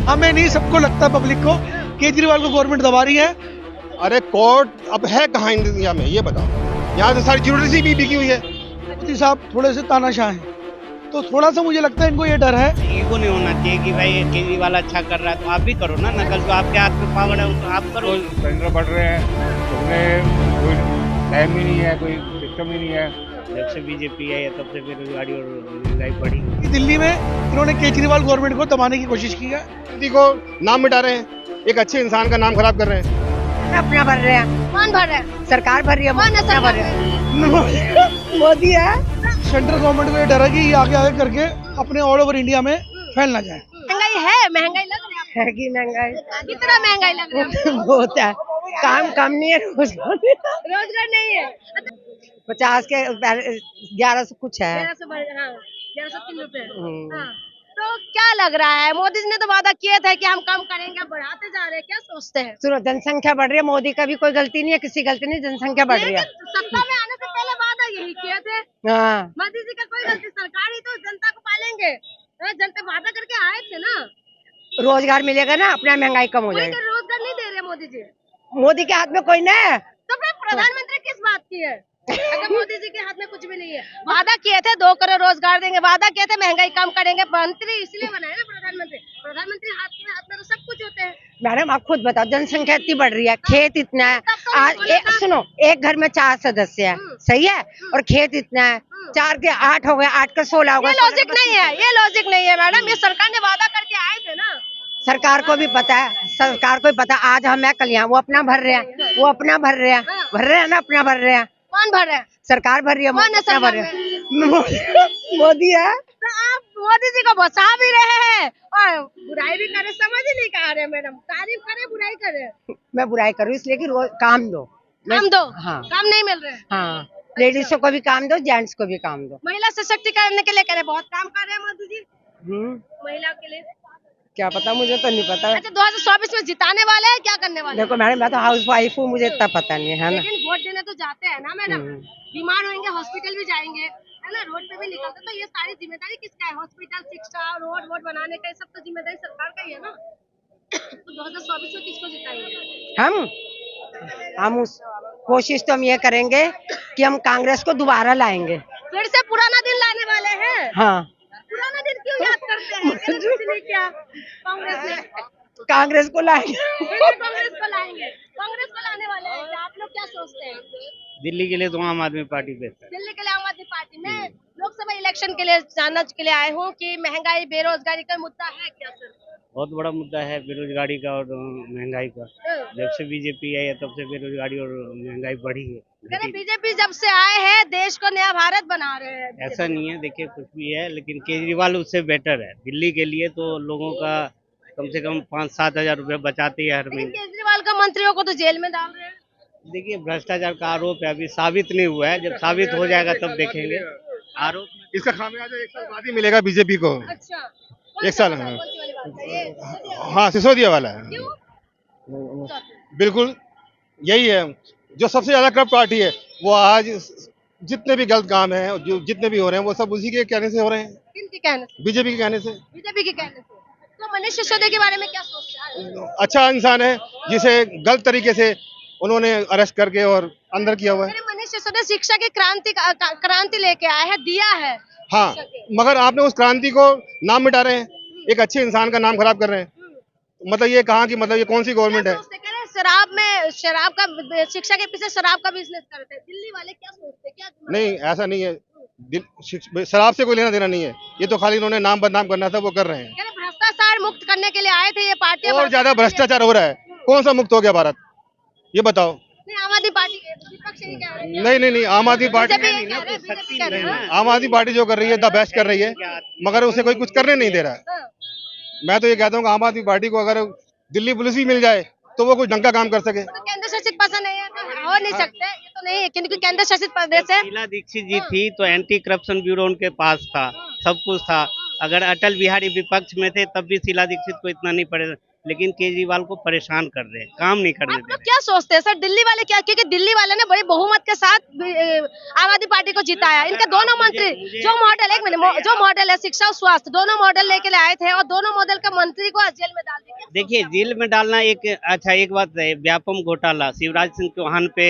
हमें नहीं, सबको लगता है पब्लिक को केजरीवाल को गवर्नमेंट दबा रही है। अरे कोर्ट अब है कहाँ इंडिया में, ये बताओ। यहाँ से सारी ज्यूडिशरी भी बिकी हुई है। मोदी साहब थोड़े से तानाशाह हैं, तो थोड़ा सा मुझे लगता है इनको ये डर है। ईगो नहीं होना चाहिए कि भाई ये केजरीवाल अच्छा कर रहा है तो आप भी करो ना, नकल जो आपके हाथ में पावर है वो तो आप करो। सिलेंडर बढ़ रहे हैं, उसमें कोई टाइम ही नहीं है, कोई सिस्टम ही नहीं है। जब से बीजेपी है तब से बेरोजगारी और महंगाई बढ़ी। दिल्ली में इन्होंने केजरीवाल गवर्नमेंट को दबाने की कोशिश की है। हिंदी को नाम मिटा रहे हैं, एक अच्छे इंसान का नाम खराब कर रहे हैं। अपना भर रहे हैं। कौन भर रहा है? सरकार भर रही है। कौन है क्या भर सरकार रहे हैं? मोदी है। सेंट्रल गवर्नमेंट को ये डर है कि ये आगे आगे करके अपने ऑल ओवर इंडिया में फैल ना जाए। महंगाई है, महंगाई लग रही है आपको? है कि महंगाई कितना महंगाई लग रहा है? बहुत है। काम कम नहीं है, रोजगार नहीं है। 50 के 1100 कुछ है। 1103 रुपए। हाँ। तो क्या लग रहा है, मोदी जी ने तो वादा किए थे कि हम कम करेंगे, बढ़ाते जा रहे हैं, क्या सोचते हैं? सुनो, जनसंख्या बढ़ रही है, मोदी का भी कोई गलती नहीं है, किसी गलती नहीं, जनसंख्या बढ़ रही है। लेकिन सत्ता में आने से पहले वादा यही किए थे। हाँ, मोदी जी का कोई गलती, सरकार ही तो जनता को पालेंगे। जनता वादा करके आए थे ना। रोजगार मिलेगा ना, अपना महंगाई कम हो कोई जाएगी। रोजगार नहीं दे रहे मोदी जी। मोदी के हाथ में कोई नहीं है। तो फिर प्रधानमंत्री किस बात की है? अगर मोदी जी के हाथ में कुछ भी नहीं है। वादा किए थे 2 करोड़ रोजगार देंगे, वादा किए थे महंगाई कम करेंगे, मंत्री इसलिए बनाए ना प्रधानमंत्री। प्रधानमंत्री हाथ में तो सब कुछ होते हैं। मैडम आप खुद बताओ, जनसंख्या इतनी बढ़ रही है, खेत इतना है। आज सुनो, एक घर में 4 सदस्य है, सही है, और खेत इतना है, 4 के 8 हो गए, 8 के 16 हो गए। ये लॉजिक नहीं है, ये लॉजिक नहीं है मैडम। ये सरकार ने वादा करके आए थे ना। सरकार को भी पता है, सरकार को भी पता है, आज हम है कल यहाँ, वो अपना भर रहे हैं, वो अपना भर रहे हैं, भर रहे हैं ना, अपना भर रहे हैं। कौन भर रहा है? सरकार भर रही है। कौन है क्या भर सरकार रहे हैं? मोदी है। तो आप मोदी जी को बचा भी रहे हैं और बुराई भी करे, समझ ही नहीं आ रहे मैडम। तारीफ करे, बुराई करे। मैं बुराई करूँ इसलिए कि रोज काम दो। काम दो। हाँ। काम नहीं मिल रहे। हाँ, लेडीजों को भी काम दो, जेंट्स को भी काम दो। महिला सशक्तिकरण के लिए कह रहे, बहुत काम कर रहे हैं मोदी जी महिला के लिए। क्या पता, मुझे तो नहीं पता। अच्छा, 2024 में जिताने वाले हैं, क्या करने वाले हैं? देखो मैडम, मैं तो हाउस वाइफ हूँ, मुझे इतना पता नहीं है ना। लेकिन वोट देने तो जाते हैं ना मैडम। बीमार होंगे, हॉस्पिटल भी जाएंगे, है ना, रोड पे भी निकलते, तो ये सारी जिम्मेदारी किसका है? हॉस्पिटल, शिक्षा, रोड बनाने का, सब तो जिम्मेदारी सरकार का ही है ना। तो 2024 में किसको जिताएंगे? हम उस कोशिश तो हम ये करेंगे कि हम कांग्रेस को दोबारा लाएंगे। फिर से पुराना दिन लाने वाले हैं। हाँ, पुराना दिन क्यों याद करते हैं? कुछ नहीं किया कांग्रेस ने। कांग्रेस को लाएंगे। कांग्रेस को लाएंगे, कांग्रेस को लाने वाले हैं। आप लोग क्या सोचते हैं? दिल्ली के लिए तो आम आदमी पार्टी बेहतर है। दिल्ली के लिए आम आदमी पार्टी में। लोकसभा इलेक्शन के लिए जानने के लिए आए हूँ कि महंगाई, बेरोजगारी का मुद्दा है क्या सर? बहुत बड़ा मुद्दा है बेरोजगारी का और महंगाई का। जब से बीजेपी आई है तब से बेरोजगारी और महंगाई बढ़ी है। बीजेपी जब से आए हैं देश को नया भारत बना रहे हैं। ऐसा नहीं है, देखिए कुछ भी है, लेकिन केजरीवाल उससे बेटर है। दिल्ली के लिए तो लोगों का कम से कम 5-7 हजार रुपये बचाती है हर महीने। केजरीवाल का मंत्रियों को तो जेल में डाल रहे हैं। देखिए भ्रष्टाचार का आरोप है, अभी साबित नहीं हुआ है, जब साबित हो जाएगा तब देखेंगे। आरोप इसका खामियाजा 1 साल बाद ही मिलेगा बीजेपी को। अच्छा, 1 साल। हाँ, सिसोदिया वाला है। बिल्कुल यही है। जो सबसे ज्यादा करप्ट पार्टी है, वो आज जितने भी गलत काम है, जो जितने भी हो रहे हैं, वो सब उसी के कहने से हो रहे हैं। किनके कहने से? बीजेपी के कहने से। बीजेपी के कहने से। तो मनीष सिसोदिया के बारे में क्या सोचते हैं? अच्छा इंसान है, जिसे गलत तरीके से उन्होंने अरेस्ट करके और अंदर किया हुआ है। मनीष सिसोदिया शिक्षा की क्रांति लेके आए हैं, दिया है। हाँ, मगर आपने उस क्रांति को नाम मिटा रहे हैं, एक अच्छे इंसान का नाम खराब कर रहे हैं। मतलब ये कहाँ की, मतलब ये कौन सी गवर्नमेंट है? शराब का, शिक्षा के पीछे शराब का बिजनेस करते हैं दिल्ली वाले, क्या सोचते हैं? क्या नहीं, ऐसा नहीं है। शराब से कोई लेना देना नहीं है, ये तो खाली इन्होंने नाम बदनाम करना था, वो कर रहे हैं। भ्रष्टाचार मुक्त करने के लिए आए थे ये पार्टी। और ज्यादा भ्रष्टाचार हो रहा है। कौन सा मुक्त हो गया भारत, ये बताओ? आम आदमी पार्टी विपक्ष ही कह रहे हैं। नहीं, आम आदमी पार्टी, आम आदमी पार्टी जो कर रही है द बेस्ट कर रही है, मगर उसे कोई कुछ करने नहीं दे रहा है। मैं तो ये कहता हूँ कि आम आदमी पार्टी को अगर दिल्ली पुलिस भी मिल जाए तो वो कुछ ढंग का काम कर सके। तो केंद्र शासित पसंद नहीं है तो हो नहीं सकते, ये तो नहीं है, क्योंकि केंद्र शासित प्रदेश है। शीला दीक्षित जी थी तो एंटी करप्शन ब्यूरो उनके पास था, सब कुछ था। अगर अटल बिहारी विपक्ष में थे तब भी शीला दीक्षित को इतना नहीं पड़े, लेकिन केजरीवाल को परेशान कर रहे हैं, काम नहीं करने आप दे लोग रहे। क्या सोचते हैं सर, दिल्ली वाले क्या, क्योंकि दिल्ली वाले ने बड़ी बहुमत के साथ आम आदमी पार्टी को जिताया। इनके दोनों मंत्री जो मॉडल, एक मिनट, जो मॉडल है शिक्षा और स्वास्थ्य, दोनों मॉडल लेके आए थे और दोनों मॉडल का मंत्री को आज जेल में डाल दिया। देखिए, जेल में डालना एक अच्छा, एक बात है, व्यापम घोटाला शिवराज सिंह चौहान पे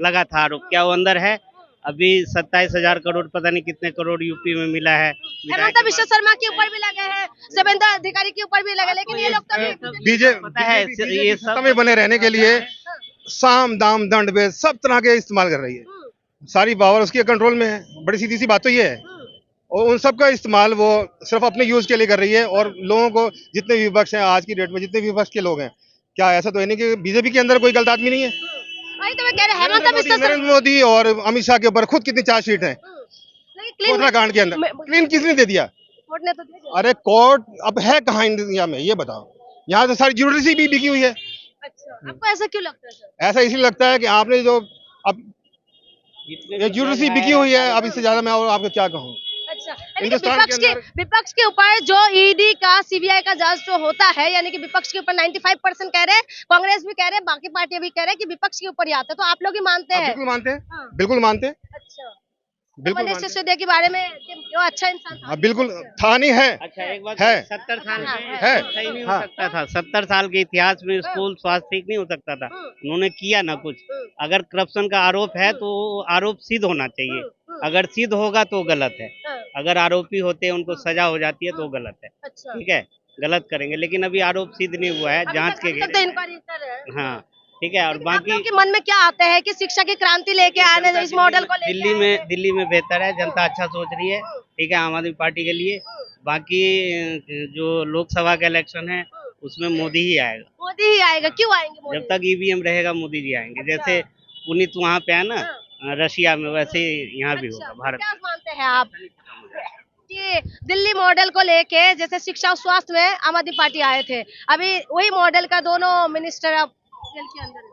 लगा था आरोप, क्या वो अंदर है? अभी 27,000 करोड़, पता नहीं कितने करोड़ यूपी में मिला है। हेमंत विश्व शर्मा के ऊपर भी लगे हैं, शुभेंद्र अधिकारी के ऊपर भी लगे, लेकिन ये लोग तो बीजेपी पता है ये सब सत्ता में बने रहने के लिए साम दाम दंड भेद सब तरह के इस्तेमाल कर रही है, सारी पावर उसके कंट्रोल में है। बड़ी सीधी सी बात तो ये है, और उन सब का इस्तेमाल वो सिर्फ अपने यूज के लिए कर रही है। और लोगों को, जितने भी विपक्ष हैं आज की डेट में, जितने भी विपक्ष के लोग हैं, क्या ऐसा तो है नहीं कि बीजेपी के अंदर कोई गलत आदमी नहीं है? वही तो मैं कह रहे हैं, हेमंत विश्व नरेंद्र शर्मा मोदी और अमित शाह के ऊपर खुद कितनी चार्जशीट है क्लीन कोटला कांड के अंदर, क्लीन किसने दे दिया? कोर्ट ने तो दे दिया। अरे कोर्ट अब है कहाँ इंडिया में, ये बताओ? यहाँ तो सारी ज्यूडिशरी भी बिकी हुई है। अच्छा, आपको ऐसा क्यों लगता है सर? ऐसा इसलिए लगता है कि आपने जो अब ये ज्यूडिशरी बिकी हुई है, अब इससे ज्यादा मैं और आपको क्या कहूँ। अच्छा, यानी कि हिंदुस्तान के विपक्ष के ऊपर जो ईडी का सीबीआई का जांच जो होता है, यानी कि विपक्ष के ऊपर 95% कह रहे हैं, कांग्रेस भी कह रहे हैं, बाकी पार्टियां भी कह रहे हैं कि विपक्ष के ऊपर ही आता है, तो आप लोग ही मानते हैं? बिल्कुल मानते हैं, हाँ। बिल्कुल मानते हैं, अच्छा, बिल्कुल मनीष मानते हैं। सिसोदिया के बारे में कि वो अच्छा इंसान था। हाँ, बिल्कुल था, नहीं है। अच्छा, एक बात है। 70 साल है। सही नहीं हो हाँ। सकता था। 70 साल के इतिहास में स्कूल स्वास्थ्य ठीक नहीं हो सकता था, उन्होंने किया ना कुछ। अगर करप्शन का आरोप है तो आरोप सिद्ध होना चाहिए, अगर सिद्ध होगा तो गलत है, अगर आरोपी होते हैं उनको सजा हो जाती है तो गलत है। अच्छा, ठीक है, गलत करेंगे, लेकिन अभी आरोप सिद्ध नहीं हुआ है, जांच के अभी तक तो इंक्वायरी कर रहे हैं। हाँ ठीक है। और लेकिन आप बाकी लोगों के मन में क्या आता है कि शिक्षा की क्रांति लेके आने, इस मॉडल को लेके दिल्ली में बेहतर है, जनता अच्छा सोच रही है, ठीक है, आम आदमी पार्टी के लिए। बाकी जो लोकसभा का इलेक्शन है उसमें मोदी ही आएगा, मोदी ही आएगा। क्यों आएंगे मोदी? जब तक ईवीएम रहेगा मोदी जी आएंगे। जैसे पुनीत वहाँ पे है ना रशिया में, वैसे ही यहाँ भी होगा भारत क्या मानते हैं आप कि दिल्ली मॉडल को लेके, जैसे शिक्षा और स्वास्थ्य में आम आदमी पार्टी आए थे, अभी वही मॉडल का दोनों मिनिस्टर अब जेल के अंदर है।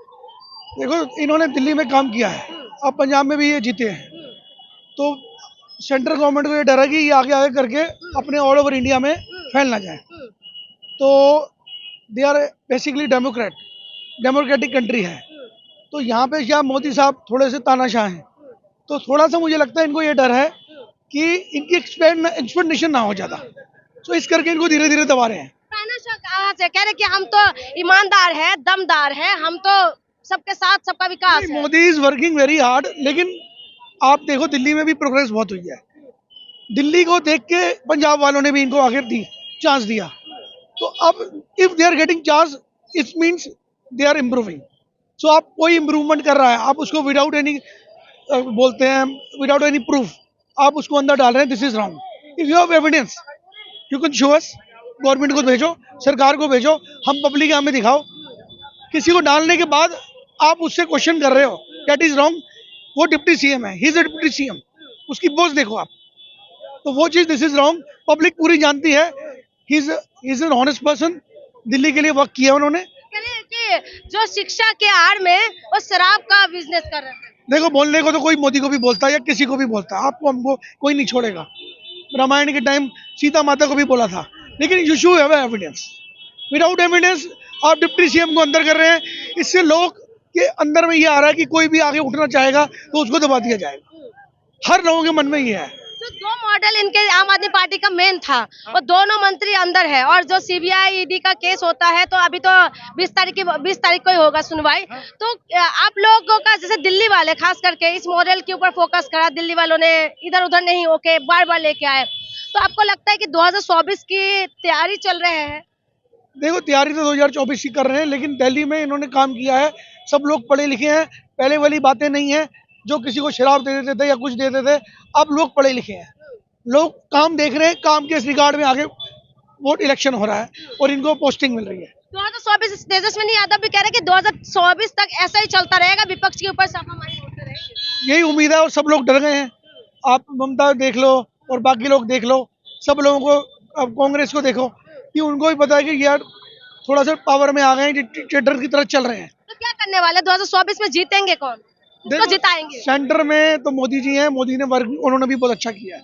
देखो, इन्होंने दिल्ली में काम किया है, अब पंजाब में भी ये जीते हैं, तो सेंट्रल गवर्नमेंट को ये डर है कि ये आगे आगे करके अपने ऑल ओवर इंडिया में फैल ना जाए। तो they are basically democratic country है, तो यहाँ पे क्या मोदी साहब थोड़े से तानाशाह हैं, तो थोड़ा सा मुझे लगता है इनको ये डर है कि इनकी एक्सपेंडिशन ना हो ज़्यादा, तो इस करके इनको धीरे धीरे दबा रहे हैं। तानाशाह कहाँ से? कह रहे कि हम तो ईमानदार है, दमदार है, हम तो सबके साथ सबका विकास है। Modi is working very hard, लेकिन आप देखो दिल्ली में भी प्रोग्रेस बहुत हुई है। दिल्ली को देख के पंजाब वालों ने भी इनको आखिर चांस दिया, तो अब if they are getting chance it means they are improving. So आप कोई इम्प्रूवमेंट कर रहा है, आप उसको विदाउट एनी बोलते हैं विदाउट एनी प्रूफ आप उसको अंदर डाल रहे हैं, this is wrong. If you have evidence you can show us, government को भेजो, सरकार को भेजो, हम पब्लिक हमें दिखाओ। किसी को डालने के बाद आप उससे क्वेश्चन कर रहे हो, दैट इज रॉन्ग। वो डिप्टी सीएम है, he is a deputy CM, उसकी पोस्ट देखो आप, तो वो चीज दिस इज रॉन्ग। पब्लिक पूरी जानती है, he is an honest person, Delhi के लिए वर्क किया उन्होंने। कह रहे कि जो शिक्षा के आड़ में वो शराब का बिजनेस कर रहे थे। देखो, बोलने को तो कोई मोदी को भी बोलता है या किसी को भी बोलता है, आपको हमको कोई नहीं छोड़ेगा। रामायण के टाइम सीता माता को भी बोला था, लेकिन you should have evidence. Without evidence आप डिप्टी सीएम को अंदर कर रहे हैं, इससे लोग के अंदर में ये आ रहा है कि कोई भी आगे उठना चाहेगा तो उसको दबा दिया जाएगा। हर लोगों के मन में ये है। जो दो मॉडल इनके आम आदमी पार्टी का मेन था, वो दोनों मंत्री अंदर है, और जो सीबीआई ईडी का केस होता है तो अभी तो 20 तारीख को ही होगा सुनवाई। तो आप लोगों का, जैसे दिल्ली वाले खास करके इस मॉडल के ऊपर फोकस करा, दिल्ली वालों ने इधर उधर नहीं होके बार बार लेके आए, तो आपको लगता है कि 2024 की तैयारी चल रहे हैं? देखो, तैयारी तो 2024 की कर रहे हैं, लेकिन दिल्ली में इन्होंने काम किया है, सब लोग पढ़े लिखे हैं, पहले वाली बातें नहीं है जो किसी को शराब दे देते थे या कुछ देते थे। अब लोग पढ़े लिखे हैं, लोग काम देख रहे हैं, काम के इस रिगार्ड में आगे वोट इलेक्शन हो रहा है और इनको पोस्टिंग मिल रही है। 2024 तेजस्वी यादव भी कह रहे हैं कि 2024 तक ऐसा ही चलता रहेगा, विपक्ष के ऊपर छापामारी होते रहेगी। यही उम्मीद है, और सब लोग डर गए हैं। आप ममता देख लो और बाकी लोग देख लो, सब लोगों को, अब कांग्रेस को देखो कि उनको भी पता है कि यार थोड़ा सा पावर में आ गए हैं, डिक्टेटर की तरफ चल रहे हैं। तो क्या करने वाले 2024 में? जीतेंगे कौन? तो जिताएंगे। सेंटर में तो मोदी जी हैं, मोदी ने वर्क उन्होंने भी बहुत अच्छा किया है,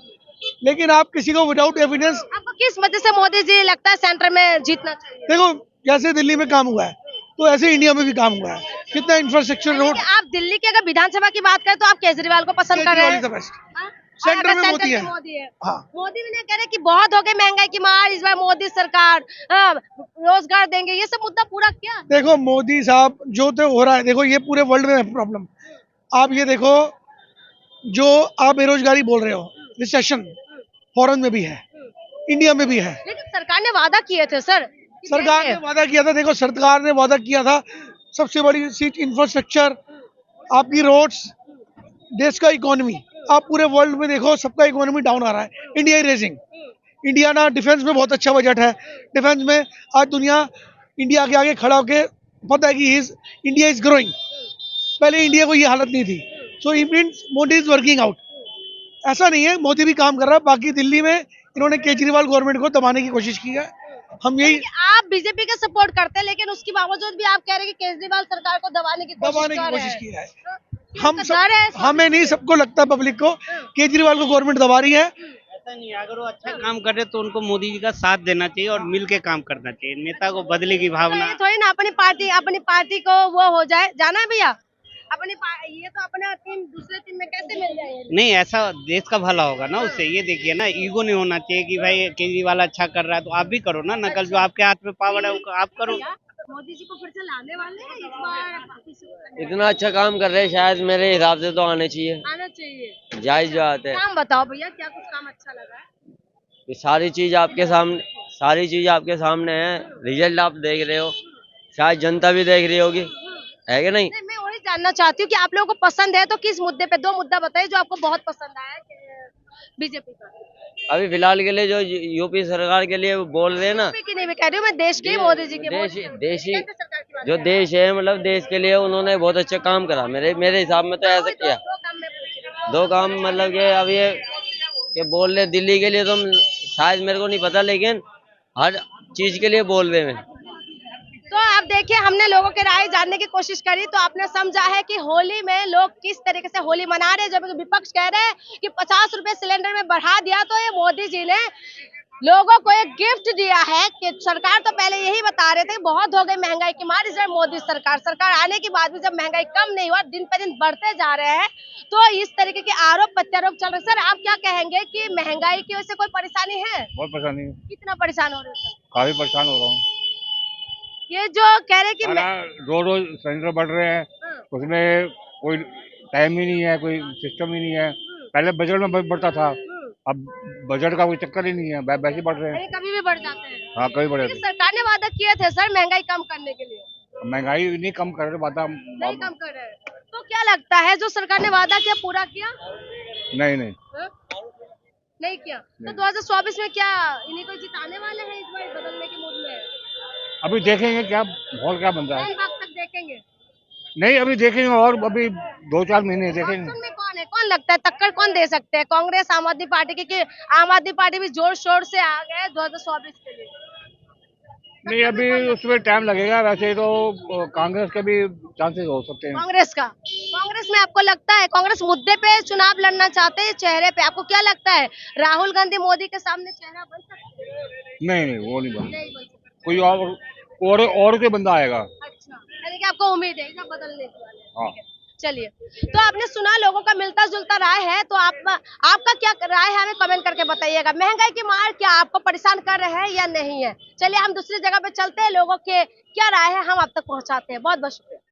लेकिन आप किसी को विदाउट एविडेंस, आपको किस वजह से मोदी जी लगता है सेंटर में जीतना चाहिए? देखो जैसे दिल्ली में काम हुआ है तो ऐसे इंडिया में भी काम हुआ है, कितना इंफ्रास्ट्रक्चर रोड, कि आप दिल्ली की अगर विधानसभा की बात करें तो आप केजरीवाल को पसंद कर रहे हैं। बेस्ट। हाँ? सेंटर अगर में मोदी में है। मोदी है। हाँ, मोदी भी नहीं कह रहे कि बहुत हो गई महंगाई की मार, इस बार मोदी सरकार रोजगार देंगे, ये सब मुद्दा पूरा किया। देखो मोदी साहब जो तो हो रहा है, देखो ये पूरे वर्ल्ड में है प्रॉब्लम। आप ये देखो, जो आप बेरोजगारी बोल रहे हो, रिसेशन फॉरेन में भी है, इंडिया में भी है। लेकिन सरकार ने वादा किए थे सर, सरकार ने वादा किया था, देखो सरकार ने वादा किया था, सबसे बड़ी चीज इंफ्रास्ट्रक्चर, आपकी रोड्स, देश का इकोनॉमी। आप पूरे वर्ल्ड में देखो सबका इकोनॉमी डाउन आ रहा है, इंडिया ही रेजिंग। इंडिया ना डिफेंस में बहुत अच्छा बजट है, डिफेंस में आज दुनिया इंडिया के आगे खड़ा होके पता है कि इंडिया इज ग्रोइंग। पहले इंडिया को ये हालत नहीं थी, so it means Modi is working out. ऐसा नहीं है, मोदी भी काम कर रहा है। बाकी दिल्ली में इन्होंने केजरीवाल गवर्नमेंट को दबाने की कोशिश की है। हम यही आप बीजेपी का सपोर्ट करते हैं, लेकिन उसके बावजूद भी आप कह रहे हैं कि केजरीवाल सरकार को दबाने की कोशिश की है। हम हमें नहीं, सबको लगता है पब्लिक को केजरीवाल को गवर्नमेंट दबा रही है। ऐसा नहीं है, अगर वो अच्छा काम कर रहे तो उनको मोदी जी का साथ देना चाहिए और मिल के काम करना चाहिए। नेता को बदले की भावना, ये थोड़ी ना अपनी पार्टी को वो हो जाए, जाना है भैया ये तो अपना टीम दूसरे टीम में कैसे मिल जाएगी? नहीं ऐसा देश का भला होगा ना उससे। ये देखिए ना, ईगो नहीं होना चाहिए कि भाई केजरीवाल अच्छा कर रहा है तो आप भी करो ना, नकल जो आपके हाथ में पावर है वो आप करो। मोदी जी को फिर से लाने वाले हैं इस बार? इतना अच्छा काम कर रहे हैं, शायद मेरे हिसाब से तो आने चाहिए, आना चाहिए। जायज बात है। काम बताओ भैया, क्या कुछ काम अच्छा लगा है? ये सारी चीज आपके सामने है, रिजल्ट आप देख रहे हो, शायद जनता भी देख रही होगी, है कि नहीं? मैं वही जानना चाहती हूँ कि आप लोगों को पसंद है तो किस मुद्दे पे, 2 मुद्दा बताइए जो आपको बहुत पसंद आया बीजेपी का। अभी फिलहाल के लिए जो यूपी सरकार के लिए वो बोल रहे हैं ना, की नहीं मैं कह रही हूँ, मैं देश की, मोदी जी के, देशी जो देश है, मतलब देश के लिए उन्होंने बहुत अच्छा काम करा। मेरे हिसाब में तो ऐसा किया। 2 काम मतलब कि अब ये बोल रहे दिल्ली के लिए, तो शायद मेरे को नहीं पता, लेकिन हर चीज के लिए बोल रहे हैं। तो आप देखिए, हमने लोगों के राय जानने की कोशिश करी तो आपने समझा है कि होली में लोग किस तरीके से होली मना रहे हैं। जब विपक्ष कह रहे हैं कि 50 रुपए सिलेंडर में बढ़ा दिया, तो ये मोदी जी ने लोगों को एक गिफ्ट दिया है कि सरकार तो पहले यही बता रहे थे बहुत हो गई महंगाई की मार, इस बार मोदी सरकार आने के बाद भी जब महंगाई कम नहीं हुआ, दिन पे दिन बढ़ते जा रहे हैं, तो इस तरीके के आरोप प्रत्यारोप चल रहे। सर आप क्या कहेंगे कि महंगाई की वजह से कोई परेशानी है? बहुत परेशानी है, कितना परेशान हो रहे हैं सर? काफी परेशान हो रहा हूँ। ये जो कह रहे कि रोज सिलेंडर बढ़ रहे हैं, उसमें कोई टाइम ही नहीं है, कोई सिस्टम ही नहीं है। पहले बजट में बढ़ता था, अब बजट का कोई चक्कर ही नहीं है, वैसे बढ़ रहे हैं। कभी भी बढ़ जाते हैं। हाँ कभी बढ़े। सरकार ने वादा किए थे सर महंगाई कम करने के लिए, महंगाई नहीं कम कर रहे, वादा नहीं कम कर रहे हैं। तो क्या लगता है जो सरकार ने वादा किया पूरा किया? नहीं नहीं किया। तो 2024 में क्या इन्हीं को जिताने वाले हैं इस बार बदलने के मूड में? अभी देखेंगे क्या माहौल क्या बनता है। वक्त तक देखेंगे? नहीं अभी देखेंगे, और अभी 2-4 महीने देखेंगे। में कौन है, कौन लगता है टक्कर कौन दे सकते हैं? कांग्रेस आम आदमी पार्टी की? आम आदमी पार्टी भी जोर शोर से आ गए 2024 के लिए। नहीं अभी उसमें टाइम लगेगा, वैसे तो कांग्रेस के भी चांसेस हो सकते हैं। कांग्रेस में आपको लगता है कांग्रेस मुद्दे पे चुनाव लड़ना चाहते हैं, चेहरे पे आपको क्या लगता है राहुल गांधी मोदी के सामने चेहरा बन सकते हैं? नहीं वो नहीं बन सकता। कोई और कोई बंदा आएगा। अच्छा, यानी कि आपको उम्मीद है सब बदलने की? हाँ चलिए, तो आपने सुना लोगों का मिलता जुलता राय है, तो आपका क्या राय है हमें कमेंट करके बताइएगा। महंगाई की मार क्या आपको परेशान कर रहे हैं या नहीं है? चलिए हम दूसरी जगह पे चलते हैं, लोगों के क्या राय है हम आप तक पहुंचाते हैं। बहुत बहुत शुक्रिया।